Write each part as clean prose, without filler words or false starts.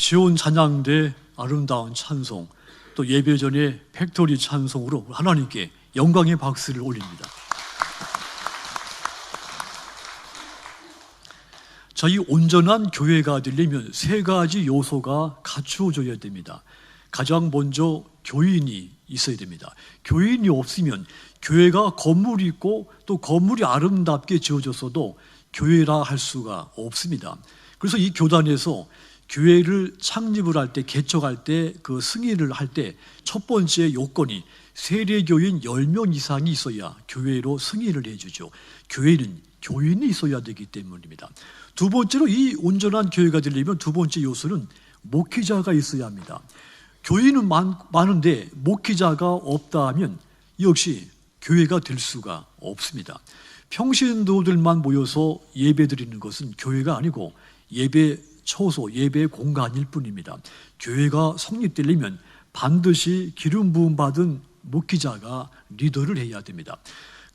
지온 찬양대 아름다운 찬송, 또 예배 전에 팩토리 찬송으로 하나님께 영광의 박수를 올립니다. 자, 이 온전한 교회가 되려면 세 가지 요소가 갖추어져야 됩니다. 가장 먼저 교인이 있어야 됩니다. 교인이 없으면 교회가 건물이 있고 또 건물이 아름답게 지어졌어도 교회라 할 수가 없습니다. 그래서 이 교단에서 교회를 창립을 할 때, 개척할 때, 그 승인을 할 때 첫 번째 요건이 세례교인 10명 이상이 있어야 교회로 승인을 해주죠. 교회는 교인이 있어야 되기 때문입니다. 두 번째로 이 온전한 교회가 되려면 두 번째 요소는 목회자가 있어야 합니다. 교인은 많은데 목회자가 없다 하면 역시 교회가 될 수가 없습니다. 평신도들만 모여서 예배 드리는 것은 교회가 아니고 예배 처소, 예배 공간일 뿐입니다. 교회가 성립되려면 반드시 기름 부음 받은 목회자가 리더를 해야 됩니다.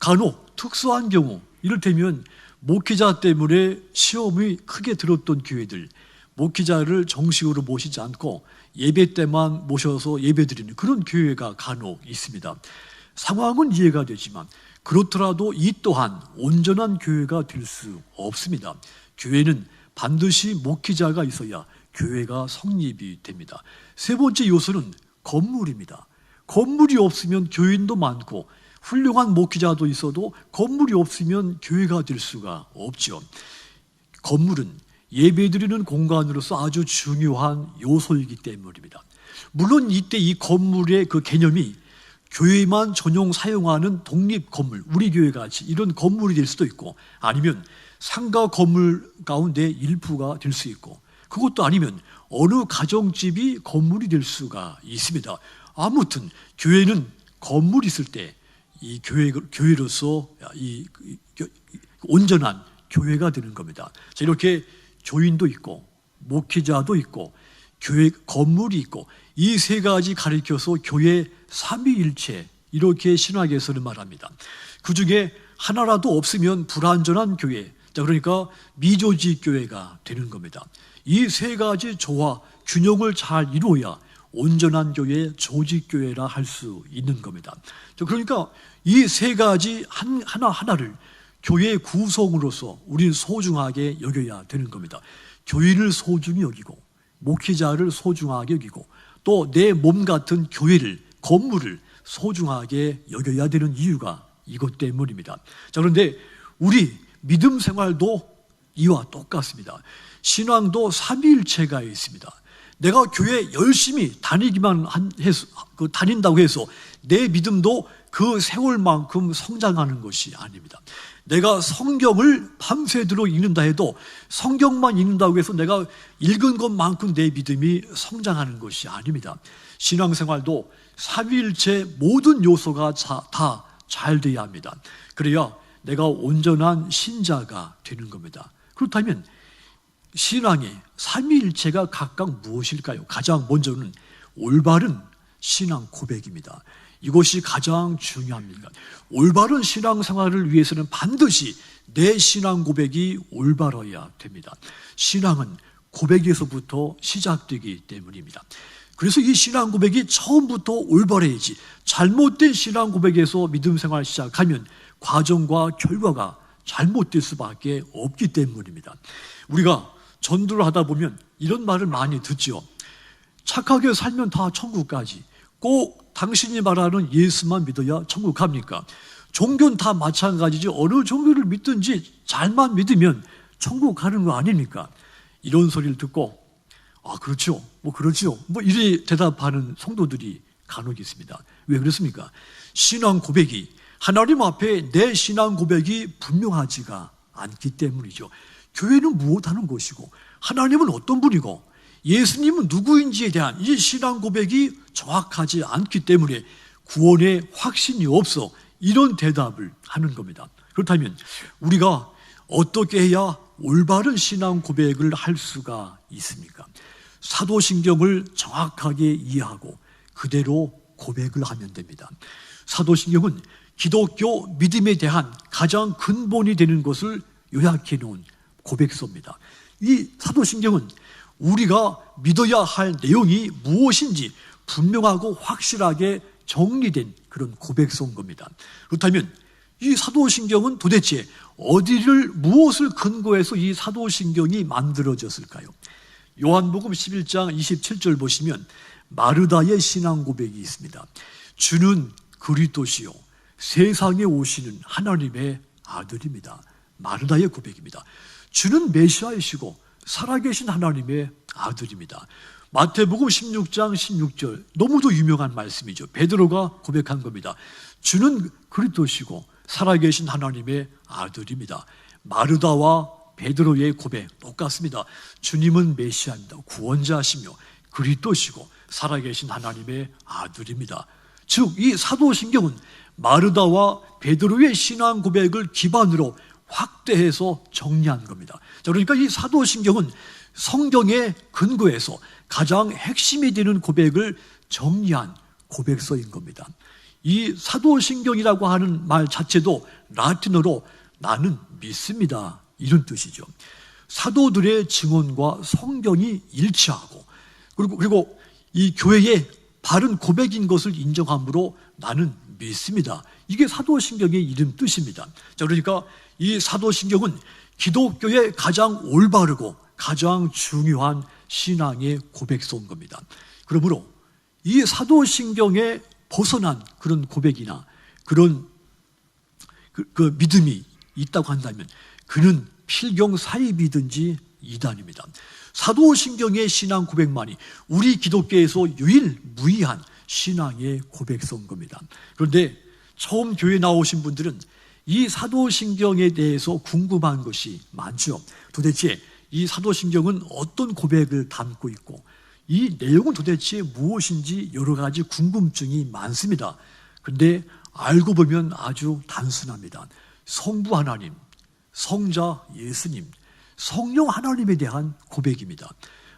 간혹 특수한 경우, 이를테면 목회자 때문에 시험이 크게 들었던 교회들, 목회자를 정식으로 모시지 않고 예배 때만 모셔서 예배 드리는 그런 교회가 간혹 있습니다. 상황은 이해가 되지만 그렇더라도 이 또한 온전한 교회가 될 수 없습니다. 교회는 반드시 목회자가 있어야 교회가 성립이 됩니다. 세 번째 요소는 건물입니다. 건물이 없으면 교인도 많고 훌륭한 목회자도 있어도 건물이 없으면 교회가 될 수가 없죠. 건물은 예배드리는 공간으로서 아주 중요한 요소이기 때문입니다. 물론 이때 이 건물의 그 개념이 교회만 전용 사용하는 독립 건물, 우리 교회 같이 이런 건물이 될 수도 있고, 아니면 상가 건물 가운데 일부가 될 수 있고, 그것도 아니면 어느 가정집이 건물이 될 수가 있습니다. 아무튼 교회는 건물이 있을 때 이 교회로서 이 온전한 교회가 되는 겁니다. 자, 이렇게 교인도 있고 목회자도 있고 교회 건물이 있고 이 세 가지 가리켜서 교회 삼위일체, 이렇게 신학에서는 말합니다. 그 중에 하나라도 없으면 불완전한 교회, 자, 그러니까 미조직 교회가 되는 겁니다. 이 세 가지 조화, 균형을 잘 이루어야 온전한 교회, 조직교회라 할 수 있는 겁니다. 그러니까 이 세 가지 하나하나를 교회의 구성으로서 우리는 소중하게 여겨야 되는 겁니다. 교회를 소중히 여기고 목회자를 소중하게 여기고 또 내 몸 같은 교회를, 건물을 소중하게 여겨야 되는 이유가 이것 때문입니다. 자, 그런데 우리 믿음 생활도 이와 똑같습니다. 신앙도 삼위일체가 있습니다. 내가 교회 열심히 다니기만 해서, 다닌다고 해서 내 믿음도 그 세월만큼 성장하는 것이 아닙니다. 내가 성경을 밤새도록 읽는다 해도 성경만 읽는다고 해서 내가 읽은 것만큼 내 믿음이 성장하는 것이 아닙니다. 신앙생활도 삼위일체 모든 요소가 다 잘 돼야 합니다. 그래야 내가 온전한 신자가 되는 겁니다. 그렇다면 신앙의 삼위일체가 각각 무엇일까요? 가장 먼저는 올바른 신앙 고백입니다. 이것이 가장 중요합니다. 올바른 신앙생활을 위해서는 반드시 내 신앙 고백이 올바라야 됩니다. 신앙은 고백에서부터 시작되기 때문입니다. 그래서 이 신앙 고백이 처음부터 올바라야지, 잘못된 신앙 고백에서 믿음 생활을 시작하면 과정과 결과가 잘못될 수밖에 없기 때문입니다. 우리가 전도를 하다 보면 이런 말을 많이 듣죠. 착하게 살면 다 천국 가지. 꼭 당신이 말하는 예수만 믿어야 천국 갑니까? 종교는 다 마찬가지지. 어느 종교를 믿든지 잘만 믿으면 천국 가는 거 아닙니까? 이런 소리를 듣고 그렇죠. 그렇죠. 이래 대답하는 성도들이 간혹 있습니다. 왜 그렇습니까? 신앙 고백이, 하나님 앞에 내 신앙 고백이 분명하지가 않기 때문이죠. 교회는 무엇하는 것이고 하나님은 어떤 분이고 예수님은 누구인지에 대한 이 신앙 고백이 정확하지 않기 때문에 구원의 확신이 없어 이런 대답을 하는 겁니다. 그렇다면 우리가 어떻게 해야 올바른 신앙 고백을 할 수가 있습니까? 사도신경을 정확하게 이해하고 그대로 고백을 하면 됩니다. 사도신경은 기독교 믿음에 대한 가장 근본이 되는 것을 요약해 놓은 고백서입니다. 이 사도신경은 우리가 믿어야 할 내용이 무엇인지 분명하고 확실하게 정리된 그런 고백서인 겁니다. 그렇다면 이 사도신경은 도대체 무엇을 근거해서 이 사도신경이 만들어졌을까요? 요한복음 11장 27절 보시면 마르다의 신앙 고백이 있습니다. 주는 그리스도시요 세상에 오시는 하나님의 아들입니다. 마르다의 고백입니다. 주는 메시아이시고 살아계신 하나님의 아들입니다. 마태복음 16장 16절 너무도 유명한 말씀이죠. 베드로가 고백한 겁니다. 주는 그리스도시고 살아계신 하나님의 아들입니다. 마르다와 베드로의 고백 똑같습니다. 주님은 메시아입니다. 구원자시며 그리스도시고 살아계신 하나님의 아들입니다. 즉 이 사도신경은 마르다와 베드로의 신앙 고백을 기반으로 확대해서 정리한 겁니다. 자, 그러니까 이 사도신경은 성경의 근거에서 가장 핵심이 되는 고백을 정리한 고백서인 겁니다. 이 사도신경이라고 하는 말 자체도 라틴어로 나는 믿습니다 이런 뜻이죠. 사도들의 증언과 성경이 일치하고 그리고 이 교회의 바른 고백인 것을 인정함으로 나는 믿습니다. 이게 사도신경의 이름 뜻입니다. 자, 그러니까 이 사도신경은 기독교의 가장 올바르고 가장 중요한 신앙의 고백서인 겁니다. 그러므로 이 사도신경에 벗어난 그런 고백이나 그런 그 믿음이 있다고 한다면 그는 필경 사입이든지 이단입니다. 사도신경의 신앙 고백만이 우리 기독교에서 유일무이한 신앙의 고백서인 겁니다. 그런데 처음 교회 나오신 분들은 이 사도신경에 대해서 궁금한 것이 많죠. 도대체 이 사도신경은 어떤 고백을 담고 있고 이 내용은 도대체 무엇인지 여러 가지 궁금증이 많습니다. 그런데 알고 보면 아주 단순합니다. 성부 하나님, 성자 예수님, 성령 하나님에 대한 고백입니다.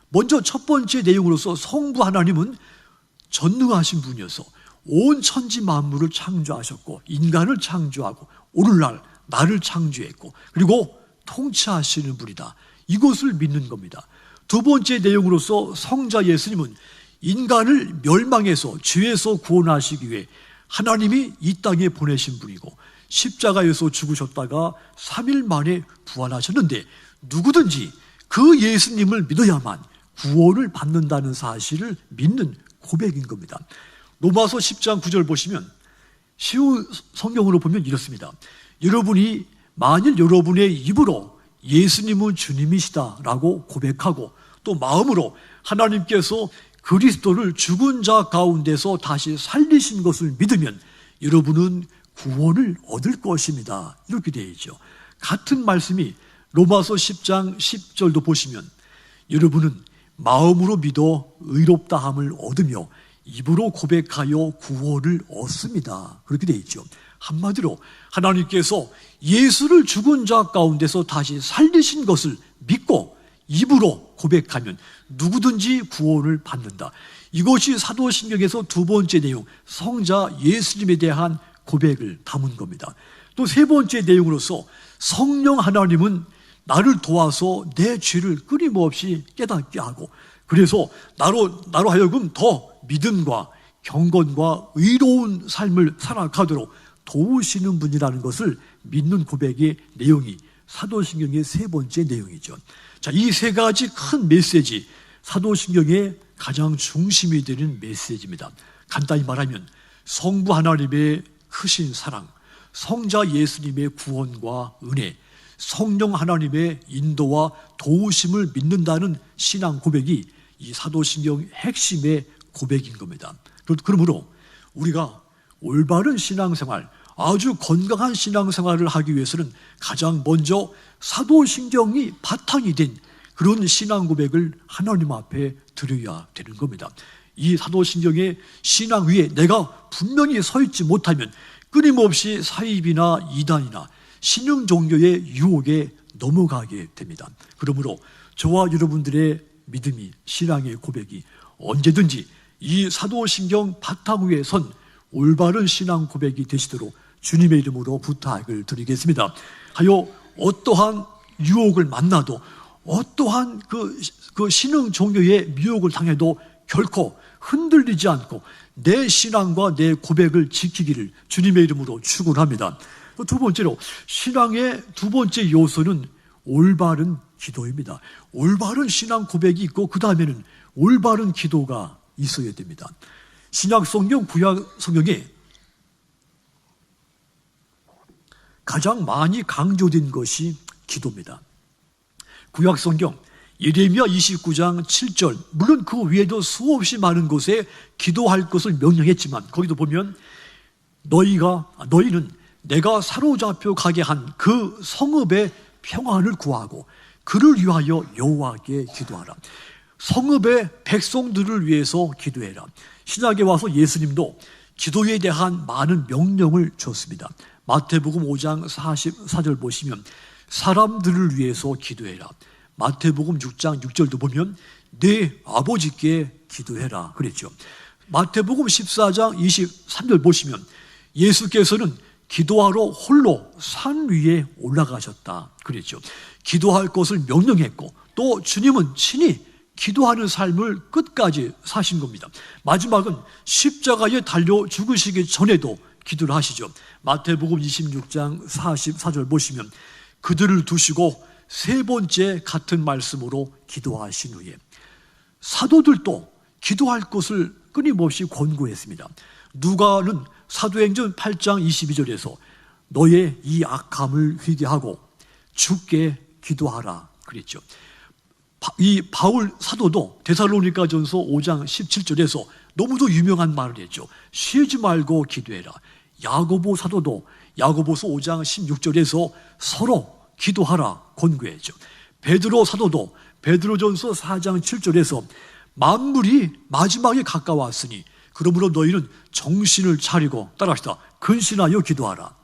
먼저 첫 번째 내용으로서 성부 하나님은 전능하신 분이어서 온 천지 만물을 창조하셨고 인간을 창조하고 오늘날 나를 창조했고 그리고 통치하시는 분이다. 이것을 믿는 겁니다. 두 번째 내용으로서 성자 예수님은 인간을 멸망해서 죄에서 구원하시기 위해 하나님이 이 땅에 보내신 분이고 십자가에서 죽으셨다가 3일 만에 부활하셨는데 누구든지 그 예수님을 믿어야만 구원을 받는다는 사실을 믿는 고백인 겁니다. 로마서 10장 9절 보시면 쉬운 성경으로 보면 이렇습니다. 만일 여러분의 입으로 예수님은 주님이시다라고 고백하고 또 마음으로 하나님께서 그리스도를 죽은 자 가운데서 다시 살리신 것을 믿으면 여러분은 구원을 얻을 것입니다. 이렇게 되어 있죠. 같은 말씀이 로마서 10장 10절도 보시면 여러분은 마음으로 믿어 의롭다함을 얻으며 입으로 고백하여 구원을 얻습니다. 그렇게 되어 있죠. 한마디로 하나님께서 예수를 죽은 자 가운데서 다시 살리신 것을 믿고 입으로 고백하면 누구든지 구원을 받는다. 이것이 사도신경에서 두 번째 내용, 성자 예수님에 대한 고백을 담은 겁니다. 또 세 번째 내용으로서 성령 하나님은 나를 도와서 내 죄를 끊임없이 깨닫게 하고 그래서 나로 하여금 더 믿음과 경건과 의로운 삶을 살아가도록 도우시는 분이라는 것을 믿는 고백의 내용이 사도신경의 세 번째 내용이죠. 자, 이 세 가지 큰 메시지, 사도신경의 가장 중심이 되는 메시지입니다. 간단히 말하면 성부 하나님의 크신 사랑, 성자 예수님의 구원과 은혜, 성령 하나님의 인도와 도우심을 믿는다는 신앙 고백이 이 사도신경 핵심의 고백인 겁니다. 그러므로 우리가 올바른 신앙생활, 아주 건강한 신앙생활을 하기 위해서는 가장 먼저 사도신경이 바탕이 된 그런 신앙 고백을 하나님 앞에 드려야 되는 겁니다. 이 사도신경의 신앙 위에 내가 분명히 서 있지 못하면 끊임없이 사입이나 이단이나 신흥 종교의 유혹에 넘어가게 됩니다. 그러므로 저와 여러분들의 믿음이, 신앙의 고백이 언제든지 이 사도신경 바탕 위에 선 올바른 신앙 고백이 되시도록 주님의 이름으로 부탁을 드리겠습니다. 하여 어떠한 유혹을 만나도 어떠한 그 신앙 종교의 미혹을 당해도 결코 흔들리지 않고 내 신앙과 내 고백을 지키기를 주님의 이름으로 축원합니다. 두 번째로, 신앙의 두 번째 요소는 올바른 기도입니다. 올바른 신앙 고백이 있고 그 다음에는 올바른 기도가 있어야 됩니다. 신약 성경, 구약 성경에 가장 많이 강조된 것이 기도입니다. 구약 성경 예레미야 29장 7절, 물론 그 외에도 수없이 많은 곳에 기도할 것을 명령했지만 거기도 보면 너희는 내가 사로잡혀 가게 한 그 성읍의 평안을 구하고 그를 위하여 여호와께 기도하라. 성읍의 백성들을 위해서 기도해라. 신약에 와서 예수님도 기도에 대한 많은 명령을 줬습니다. 마태복음 5장 44절 보시면 사람들을 위해서 기도해라. 마태복음 6장 6절도 보면 내 아버지께 기도해라 그랬죠. 마태복음 14장 23절 보시면 예수께서는 기도하러 홀로 산 위에 올라가셨다 그랬죠. 기도할 것을 명령했고 또 주님은 친히 기도하는 삶을 끝까지 사신 겁니다. 마지막은 십자가에 달려 죽으시기 전에도 기도를 하시죠. 마태복음 26장 44절 보시면 그들을 두시고 세 번째 같은 말씀으로 기도하신 후에 사도들도 기도할 것을 끊임없이 권고했습니다. 누가는 사도행전 8장 22절에서 너의 이 악함을 회개하고 주께 기도하라 그랬죠. 이 바울 사도도 데살로니가전서 5장 17절에서 너무도 유명한 말을 했죠. 쉬지 말고 기도해라. 야고보 사도도 야고보서 5장 16절에서 서로 기도하라 권고했죠. 베드로 사도도 베드로전서 4장 7절에서 만물이 마지막에 가까웠으니 그러므로 너희는 정신을 차리고 따라합시다. 근신하여 기도하라.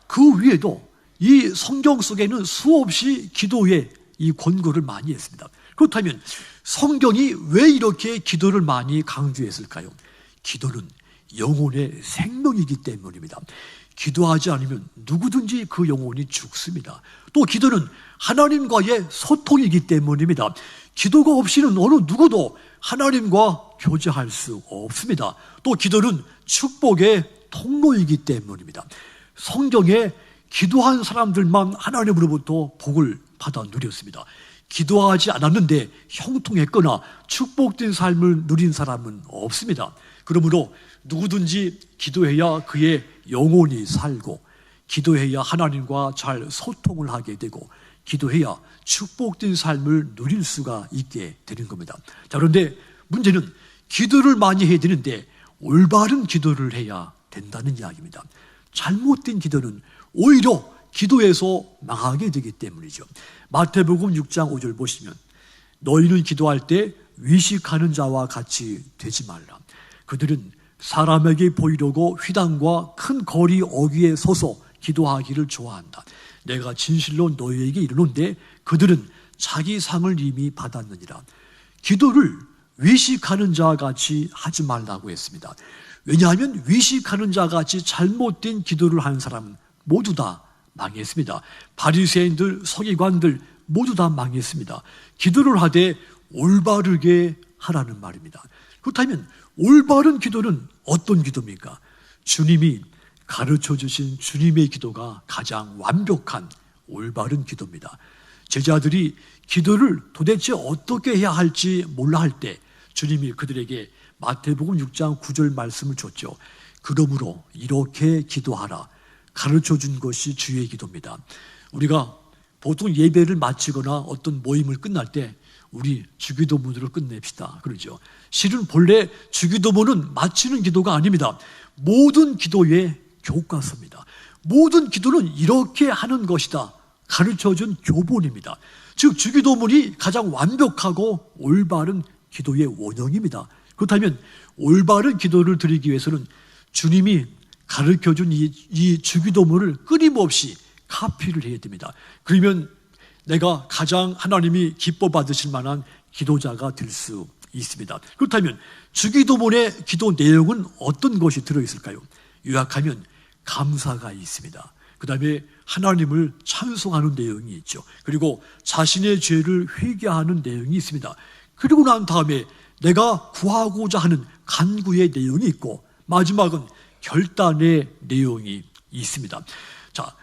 그 위에도 이 성경 속에는 수없이 기도의 이 권고를 많이 했습니다. 그렇다면 성경이 왜 이렇게 기도를 많이 강조했을까요? 기도는 영혼의 생명이기 때문입니다. 기도하지 않으면 누구든지 그 영혼이 죽습니다. 또 기도는 하나님과의 소통이기 때문입니다. 기도가 없이는 어느 누구도 하나님과 교제할 수 없습니다. 또 기도는 축복의 통로이기 때문입니다. 성경에 기도한 사람들만 하나님으로부터 복을 받아 누렸습니다. 기도하지 않았는데 형통했거나 축복된 삶을 누린 사람은 없습니다. 그러므로 누구든지 기도해야 그의 영혼이 살고 기도해야 하나님과 잘 소통을 하게 되고 기도해야 축복된 삶을 누릴 수가 있게 되는 겁니다. 자, 그런데 문제는 기도를 많이 해야 되는데 올바른 기도를 해야 된다는 이야기입니다. 잘못된 기도는 오히려 기도에서 망하게 되기 때문이죠. 마태복음 6장 5절 보시면 너희는 기도할 때 위식하는 자와 같이 되지 말라. 그들은 사람에게 보이려고 휘당과 큰 거리 어귀에 서서 기도하기를 좋아한다. 내가 진실로 너희에게 이르노니 그들은 자기 상을 이미 받았느니라. 기도를 위식하는 자 같이 하지 말라고 했습니다. 왜냐하면 위식하는 자 같이 잘못된 기도를 하는 사람은 모두 다 망했습니다. 바리새인들, 서기관들 모두 다 망했습니다. 기도를 하되 올바르게 하라는 말입니다. 그렇다면 올바른 기도는 어떤 기도입니까? 주님이 가르쳐 주신 주님의 기도가 가장 완벽한 올바른 기도입니다. 제자들이 기도를 도대체 어떻게 해야 할지 몰라 할 때 주님이 그들에게 마태복음 6장 9절 말씀을 줬죠. 그러므로 이렇게 기도하라. 가르쳐 준 것이 주의 기도입니다. 우리가 보통 예배를 마치거나 어떤 모임을 끝날 때 우리 주기도문으로 끝냅시다 그러죠. 실은 본래 주기도문은 마치는 기도가 아닙니다. 모든 기도의 교과서입니다. 모든 기도는 이렇게 하는 것이다 가르쳐준 교본입니다. 즉 주기도문이 가장 완벽하고 올바른 기도의 원형입니다. 그렇다면 올바른 기도를 드리기 위해서는 주님이 가르쳐준 이 주기도문을 끊임없이 카피를 해야 됩니다. 그러면 내가 가장 하나님이 기뻐 받으실 만한 기도자가 될 수 있습니다. 그렇다면 주기도문의 기도 내용은 어떤 것이 들어있을까요? 요약하면 감사가 있습니다. 그 다음에 하나님을 찬송하는 내용이 있죠. 그리고 자신의 죄를 회개하는 내용이 있습니다. 그리고 난 다음에 내가 구하고자 하는 간구의 내용이 있고, 마지막은 결단의 내용이 있습니다. 자,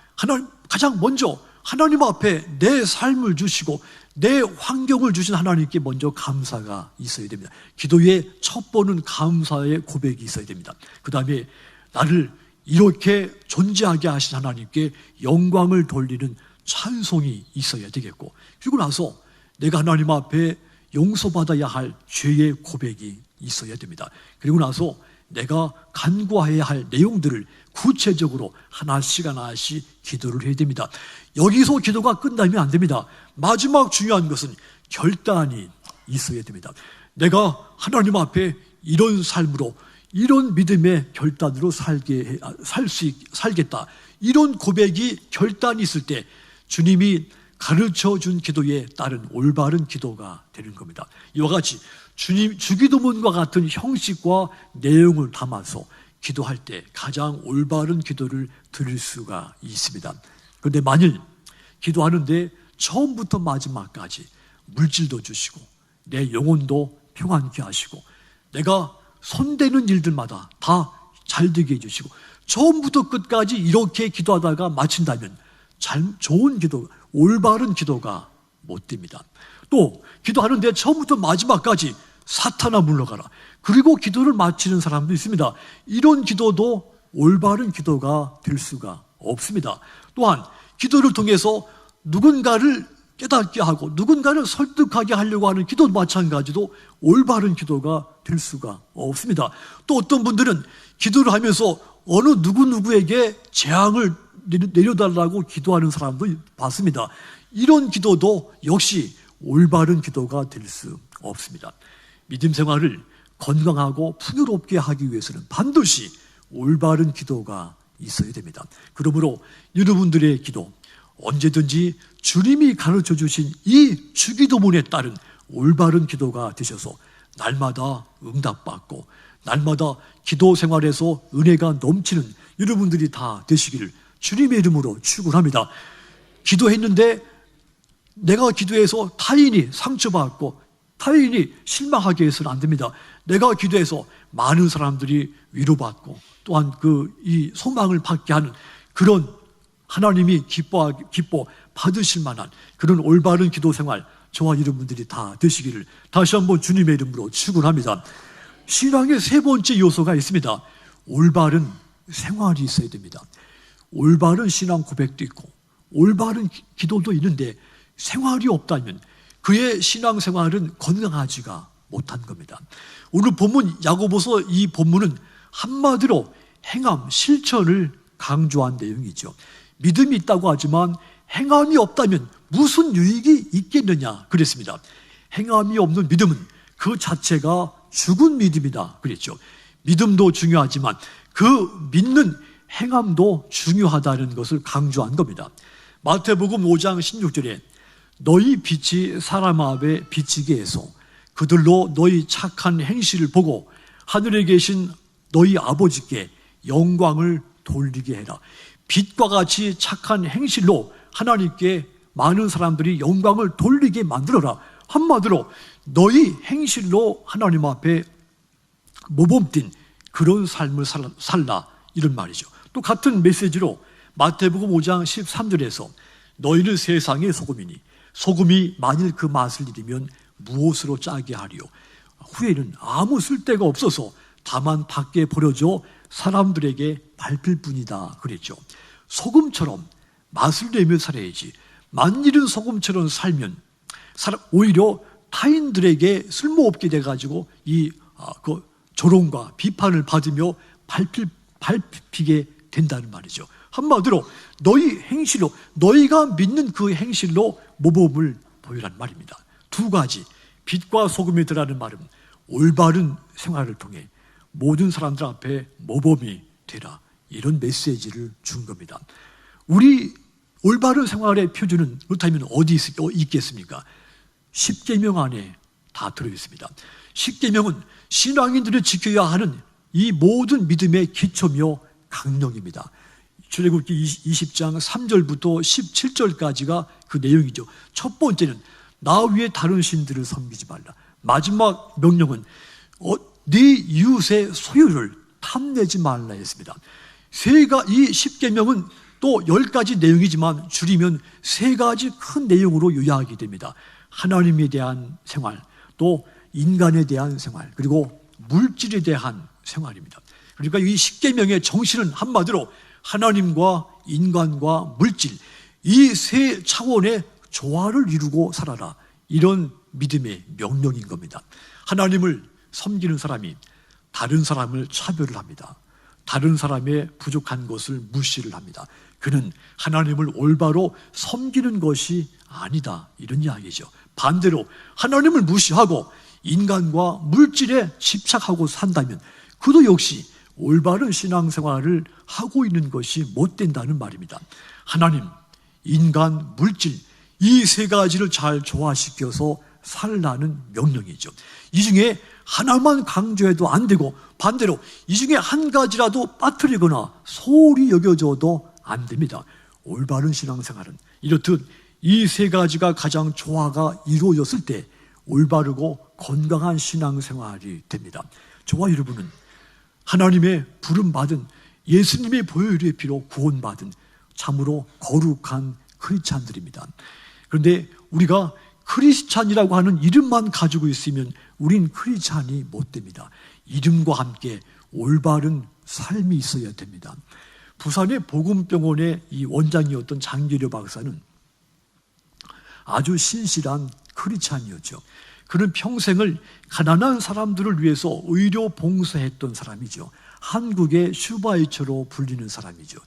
가장 먼저 하나님 앞에 내 삶을 주시고 내 환경을 주신 하나님께 먼저 감사가 있어야 됩니다. 기도의 첫 번은 감사의 고백이 있어야 됩니다. 그 다음에 나를 이렇게 존재하게 하신 하나님께 영광을 돌리는 찬송이 있어야 되겠고, 그리고 나서 내가 하나님 앞에 용서받아야 할 죄의 고백이 있어야 됩니다. 그리고 나서 내가 간구해야 할 내용들을 구체적으로 하나씩 기도를 해야 됩니다. 여기서 기도가 끝나면 안 됩니다. 마지막 중요한 것은 결단이 있어야 됩니다. 내가 하나님 앞에 이런 삶으로, 이런 믿음의 결단으로 살겠다, 이런 고백이, 결단이 있을 때 주님이 가르쳐 준 기도에 따른 올바른 기도가 되는 겁니다. 이와 같이 주기도문과 같은 형식과 내용을 담아서 기도할 때 가장 올바른 기도를 드릴 수가 있습니다. 그런데 만일 기도하는데 처음부터 마지막까지 물질도 주시고 내 영혼도 평안케 하시고 내가 손대는 일들마다 다 잘되게 해주시고 처음부터 끝까지 이렇게 기도하다가 마친다면 좋은 기도, 올바른 기도가 못 됩니다. 또 기도하는데 처음부터 마지막까지 사탄아 물러가라, 그리고 기도를 마치는 사람도 있습니다. 이런 기도도 올바른 기도가 될 수가 없습니다. 또한 기도를 통해서 누군가를 깨닫게 하고 누군가를 설득하게 하려고 하는 기도도 마찬가지로 올바른 기도가 될 수가 없습니다. 또 어떤 분들은 기도를 하면서 어느 누구에게 재앙을 내려달라고 기도하는 사람도 봤습니다. 이런 기도도 역시 올바른 기도가 될 수 없습니다. 믿음 생활을 건강하고 풍요롭게 하기 위해서는 반드시 올바른 기도가 있어야 됩니다. 그러므로 여러분들의 기도, 언제든지 주님이 가르쳐 주신 이 주기도문에 따른 올바른 기도가 되셔서 날마다 응답받고 날마다 기도 생활에서 은혜가 넘치는 여러분들이 다 되시기를 주님의 이름으로 축원합니다. 기도했는데 내가 기도해서 타인이 상처받고 타인이 실망하게 해서는 안 됩니다. 내가 기도해서 많은 사람들이 위로받고 또한 이 소망을 받게 하는 그런 하나님이 기뻐 받으실 만한 그런 올바른 기도 생활 저와 여러분들이 다 되시기를 다시 한번 주님의 이름으로 축원합니다. 신앙의 세 번째 요소가 있습니다. 올바른 생활이 있어야 됩니다. 올바른 신앙 고백도 있고 올바른 기도도 있는데 생활이 없다면 그의 신앙생활은 건강하지가 못한 겁니다. 오늘 본문 야고보서 이 본문은 한마디로 행함, 실천을 강조한 내용이죠. 믿음이 있다고 하지만 행함이 없다면 무슨 유익이 있겠느냐 그랬습니다. 행함이 없는 믿음은 그 자체가 죽은 믿음이다 그랬죠. 믿음도 중요하지만 그 믿는 행함도 중요하다는 것을 강조한 겁니다. 마태복음 5장 16절에 너희 빛이 사람 앞에 비치게 해서 그들로 너희 착한 행실을 보고 하늘에 계신 너희 아버지께 영광을 돌리게 해라. 빛과 같이 착한 행실로 하나님께 많은 사람들이 영광을 돌리게 만들어라. 한마디로 너희 행실로 하나님 앞에 모범뛴 그런 삶을 살라 이런 말이죠. 또 같은 메시지로 마태복음 5장 13절에서 너희는 세상의 소금이니 소금이 만일 그 맛을 잃으면 무엇으로 짜게 하리요. 후에는 아무 쓸데가 없어서 다만 밖에 버려져 사람들에게 밟힐 뿐이다 그랬죠. 소금처럼 맛을 내며 살아야지. 만일은 소금처럼 살면 오히려 타인들에게 쓸모없게 돼가지고 그 조롱과 비판을 받으며 밟히게 된다는 말이죠. 한마디로 너희 행실로, 너희가 믿는 그 행실로 모범을 보이란 말입니다. 두 가지, 빛과 소금이 되라는 말은 올바른 생활을 통해 모든 사람들 앞에 모범이 되라, 이런 메시지를 준 겁니다. 우리 올바른 생활의 표준은 그렇다면 어디 있겠습니까? 10계명 안에 다 들어있습니다. 10계명은 신앙인들이 지켜야 하는 이 모든 믿음의 기초며 강령입니다. 출애굽기 20장 3절부터 17절까지가 그 내용이죠. 첫 번째는 나 외에 다른 신들을 섬기지 말라. 마지막 명령은 네 이웃의 소유를 탐내지 말라 했습니다. 이 10계명은 또 10가지 내용이지만 줄이면 3가지 큰 내용으로 요약이 됩니다. 하나님에 대한 생활, 또 인간에 대한 생활, 그리고 물질에 대한 생활입니다. 그러니까 이 10계명의 정신은 한마디로 하나님과 인간과 물질, 이 세 차원의 조화를 이루고 살아라, 이런 믿음의 명령인 겁니다. 하나님을 섬기는 사람이 다른 사람을 차별을 합니다. 다른 사람의 부족한 것을 무시를 합니다. 그는 하나님을 올바로 섬기는 것이 아니다, 이런 이야기죠. 반대로 하나님을 무시하고 인간과 물질에 집착하고 산다면 그도 역시 올바른 신앙생활을 하고 있는 것이 못 된다는 말입니다. 하나님, 인간, 물질, 이 3가지를 잘 조화시켜서 살라는 명령이죠. 이 중에 하나만 강조해도 안 되고 반대로 이 중에 한 가지라도 빠뜨리거나 소홀히 여겨져도 안 됩니다. 올바른 신앙생활은 이렇듯 이 3가지가 가장 조화가 이루어졌을 때 올바르고 건강한 신앙생활이 됩니다. 저와 여러분은 하나님의 부름받은, 예수님의 보혈의 피로 구원받은 참으로 거룩한 크리스찬들입니다. 그런데 우리가 크리스찬이라고 하는 이름만 가지고 있으면 우린 크리스찬이 못 됩니다. 이름과 함께 올바른 삶이 있어야 됩니다. 부산의 복음병원의 이 원장이었던 장기려 박사는 아주 신실한 크리스찬이었죠. 그는 평생을 가난한 사람들을 위해서 의료 봉사했던 사람이죠. 한국의 슈바이처로 불리는 사람이죠.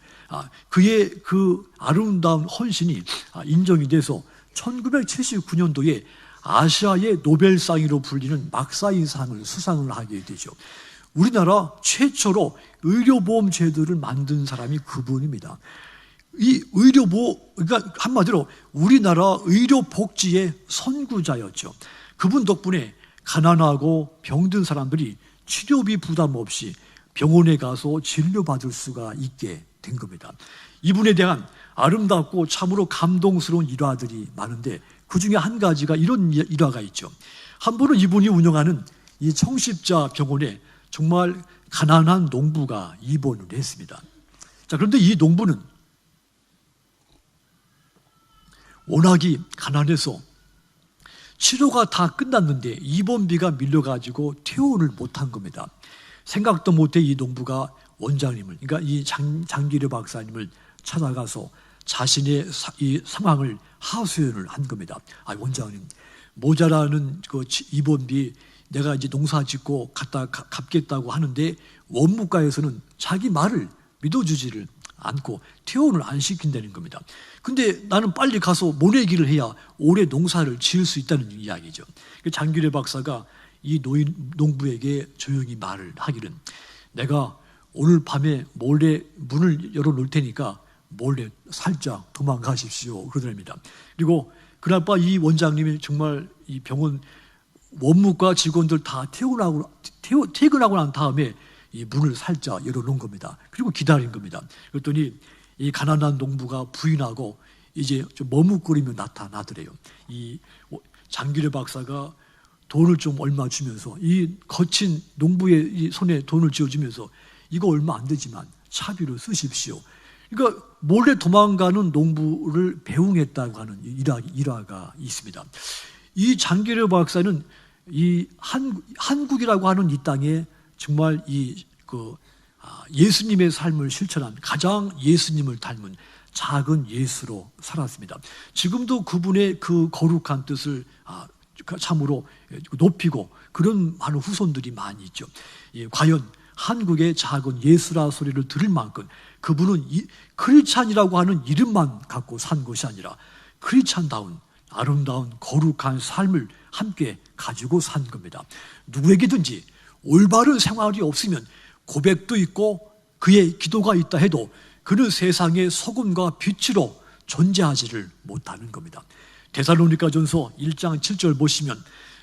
그의 그 아름다운 헌신이 인정이 돼서 1979년도에 아시아의 노벨상으로 불리는 막사인상을 수상을 하게 되죠. 우리나라 최초로 의료보험 제도를 만든 사람이 그분입니다. 이 그러니까 한마디로 우리나라 의료복지의 선구자였죠. 그분 덕분에 가난하고 병든 사람들이 치료비 부담 없이 병원에 가서 진료받을 수가 있게 된 겁니다. 이분에 대한 아름답고 참으로 감동스러운 일화들이 많은데 그 중에 한 가지가 이런 일화가 있죠. 한 번은 이분이 운영하는 이 청십자 병원에 정말 가난한 농부가 입원을 했습니다. 자, 그런데 이 농부는 워낙이 가난해서 치료가 다 끝났는데 입원비가 밀려가지고 퇴원을 못한 겁니다. 생각도 못해 이 농부가 원장님을, 그러니까 이 장기려 박사님을 찾아가서 자신의 이 상황을 하소연을 한 겁니다. 원장님, 모자라는 그 입원비 내가 이제 농사 짓고 갖다 갚겠다고 하는데 원무과에서는 자기 말을 믿어주지를 않고 퇴원을 안 시킨다는 겁니다. 근데 나는 빨리 가서 모내기를 해야 올해 농사를 지을 수 있다는 이야기죠. 장기려 박사가 이 농부에게 조용히 말을 하기는, 내가 오늘 밤에 몰래 문을 열어놓을 테니까 몰래 살짝 도망가십시오, 그러더랍니다. 그리고 그날 밤 이 원장님이 정말 이 병원 원무과 직원들 다 퇴근하고 난 다음에 이 문을 살짝 열어놓은 겁니다. 그리고 기다린 겁니다. 그랬더니 이 가난한 농부가 부인하고 이제 좀 머뭇거리며 나타나더래요. 이 장기려 박사가 돈을 좀 얼마 주면서, 이 거친 농부의 이 손에 돈을 쥐어주면서, 이거 얼마 안 되지만 차비로 쓰십시오. 그러니까 몰래 도망가는 농부를 배웅했다고 하는 일화가 있습니다. 이 장기려 박사는 이 한국이라고 하는 이 땅에 정말 예수님의 삶을 실천한, 가장 예수님을 닮은 작은 예수로 살았습니다. 지금도 그분의 그 거룩한 뜻을 참으로 높이고 그런 많은 후손들이 많이 있죠. 과연 한국의 작은 예수라 소리를 들을 만큼 그분은 크리스찬이라고 하는 이름만 갖고 산 것이 아니라 크리스찬다운 아름다운 거룩한 삶을 함께 가지고 산 겁니다. 누구에게든지 올바른 생활이 없으면 고백도 있고 그의 기도가 있다 해도 그는 세상의 소금과 빛으로 존재하지를 못하는 겁니다. 데살로니가전서 1장 7절 보시면,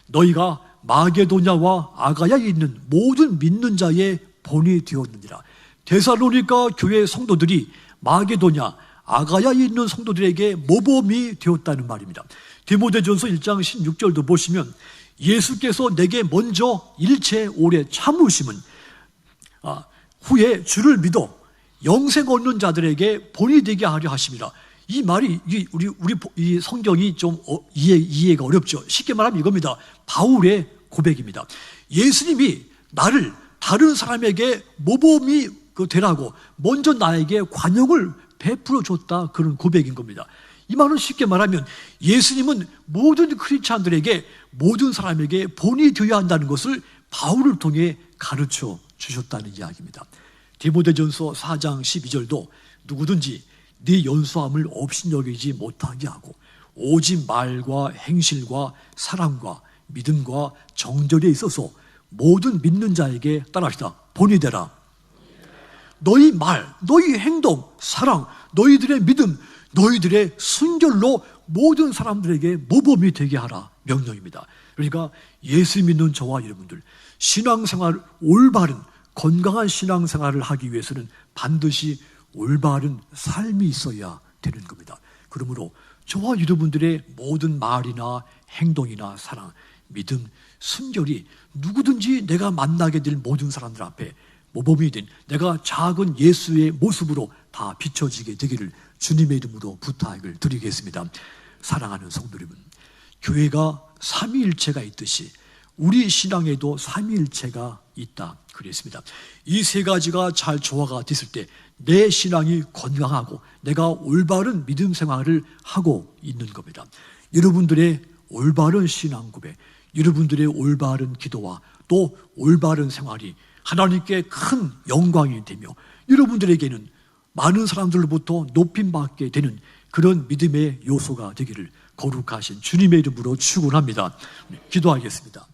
너희가 마게도냐와 아가야에 있는 모든 믿는 자의 본이 되었느니라. 데살로니가 교회 성도들이 마게도냐, 아가야에 있는 성도들에게 모범이 되었다는 말입니다. 디모데전서 1장 16절도 보시면 예수께서 내게 먼저 일체 오래 참으심은 후에 주를 믿어 영생 얻는 자들에게 본이 되게 하려 하심이라. 이 말이 우리 이 성경이 좀 이해가 어렵죠. 쉽게 말하면 이겁니다. 바울의 고백입니다. 예수님이 나를 다른 사람에게 모범이 되라고 먼저 나에게 관용을 베풀어 줬다, 그런 고백인 겁니다. 이 말은 쉽게 말하면 예수님은 모든 크리스찬들에게, 모든 사람에게 본이 되어야 한다는 것을 바울을 통해 가르쳐 주셨다는 이야기입니다. 디모데전서 4장 12절도 누구든지 네 연수함을 업신여기지 못하게 하고 오직 말과 행실과 사랑과 믿음과 정절에 있어서 모든 믿는 자에게 따라합시다. 본이 되라. 너희 말, 너희 행동, 사랑, 너희들의 믿음, 너희들의 순결로 모든 사람들에게 모범이 되게 하라, 명령입니다. 그러니까 예수 믿는 저와 여러분들, 신앙생활, 올바른 건강한 신앙생활을 하기 위해서는 반드시 올바른 삶이 있어야 되는 겁니다. 그러므로 저와 여러분들의 모든 말이나 행동이나 사랑, 믿음, 순결이 누구든지 내가 만나게 될 모든 사람들 앞에 모범이 된 내가 작은 예수의 모습으로 다 비춰지게 되기를 주님의 이름으로 부탁을 드리겠습니다. 사랑하는 성도 여러분, 교회가 삼위일체가 있듯이 우리 신앙에도 삼위일체가 있다 그랬습니다. 이 세 가지가 잘 조화가 됐을 때 내 신앙이 건강하고 내가 올바른 믿음 생활을 하고 있는 겁니다. 여러분들의 올바른 신앙 고백, 여러분들의 올바른 기도와 또 올바른 생활이 하나님께 큰 영광이 되며 여러분들에게는 많은 사람들로부터 높임받게 되는 그런 믿음의 요소가 되기를 거룩하신 주님의 이름으로 축원합니다. 기도하겠습니다.